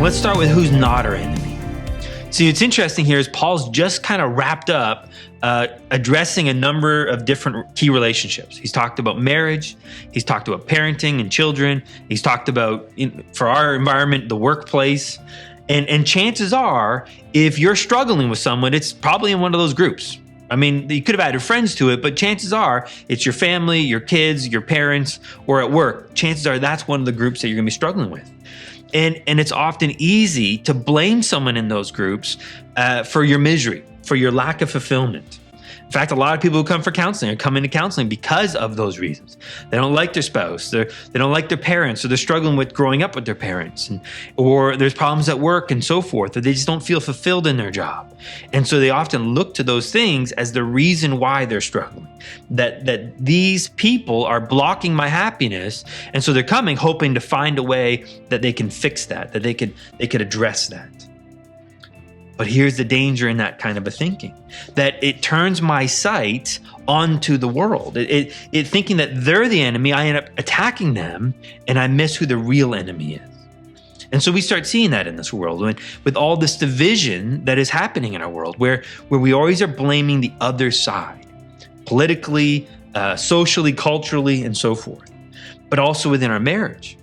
Let's start with who's not our enemy. See, what's interesting here is Paul's just kind of wrapped up addressing a number of different key relationships. He's talked about marriage. He's talked about parenting and children. He's talked about, for our environment, the workplace. And chances are, if you're struggling with someone, it's probably in one of those groups. I mean, you could have added friends to it, but chances are it's your family, your kids, your parents, or at work. Chances are that's one of the groups that you're going to be struggling with. And it's often easy to blame someone in those groups for your misery, for your lack of fulfillment. In fact, a lot of people who come for counseling are coming to counseling because of those reasons. They don't like their spouse, they don't like their parents, or they're struggling with growing up with their parents, or there's problems at work and so forth, or they just don't feel fulfilled in their job. And so they often look to those things as the reason why they're struggling, that these people are blocking my happiness. And so they're coming hoping to find a way that they can fix that they could address that. But here's the danger in that kind of a thinking, that it turns my sight onto the world. It thinking that they're the enemy, I end up attacking them, and I miss who the real enemy is. And so we start seeing that in this world, with all this division that is happening in our world, where we always are blaming the other side, politically, socially, culturally, and so forth. But also within our marriage,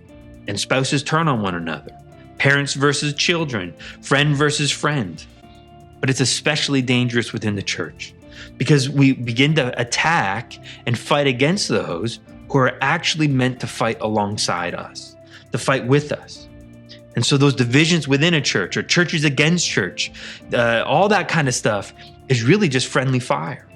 and spouses turn on one another. Parents versus children, friend versus friend. But it's especially dangerous within the church because we begin to attack and fight against those who are actually meant to fight alongside us, to fight with us. And so those divisions within a church or churches against church, all that kind of stuff is really just friendly fire.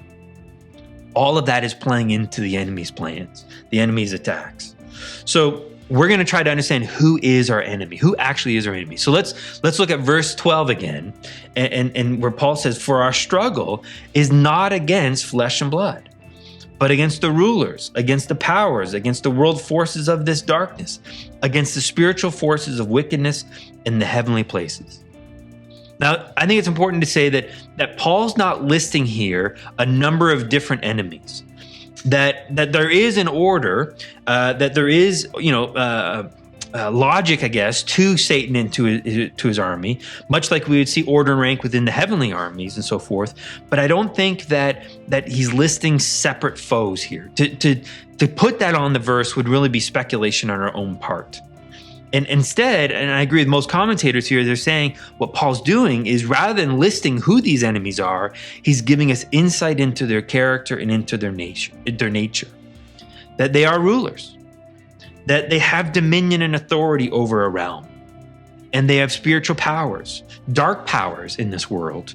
All of that is playing into the enemy's plans, the enemy's attacks. So we're going to try to understand who is our enemy, who actually is our enemy. So let's look at verse 12 again, and where Paul says, "For our struggle is not against flesh and blood, but against the rulers, against the powers, against the world forces of this darkness, against the spiritual forces of wickedness in the heavenly places." Now, I think it's important to say that Paul's not listing here a number of different enemies. That there is an order, that there is, logic, I guess, to Satan and to his army, much like we would see order and rank within the heavenly armies and so forth. But I don't think that he's listing separate foes here. To put that on the verse would really be speculation on our own part. And instead, and I agree with most commentators here, they're saying what Paul's doing is rather than listing who these enemies are, he's giving us insight into their character and into their nature. That they are rulers, that they have dominion and authority over a realm, and they have spiritual powers, dark powers in this world.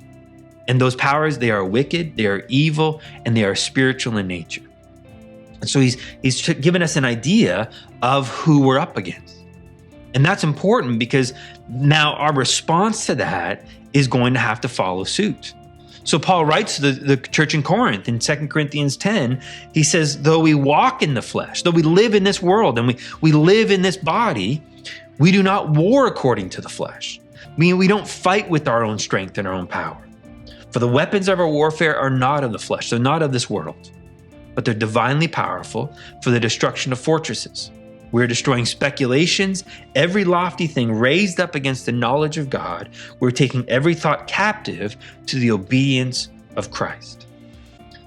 And those powers, they are wicked, they are evil, and they are spiritual in nature. And so he's given us an idea of who we're up against. And that's important because now our response to that is going to have to follow suit. So Paul writes to the church in Corinth in 2 Corinthians 10, he says, though we walk in the flesh, though we live in this world and we live in this body, we do not war according to the flesh. Meaning we don't fight with our own strength and our own power. For the weapons of our warfare are not of the flesh, they're not of this world, but they're divinely powerful for the destruction of fortresses. We're destroying speculations, every lofty thing raised up against the knowledge of God. We're taking every thought captive to the obedience of Christ.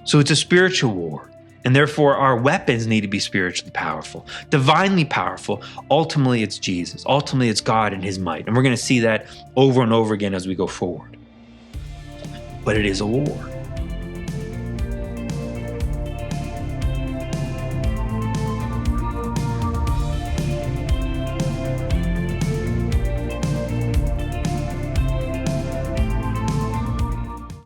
So it's a spiritual war, and therefore our weapons need to be spiritually powerful, divinely powerful. Ultimately, it's Jesus. Ultimately, it's God and his might. And we're going to see that over and over again as we go forward. But it is a war.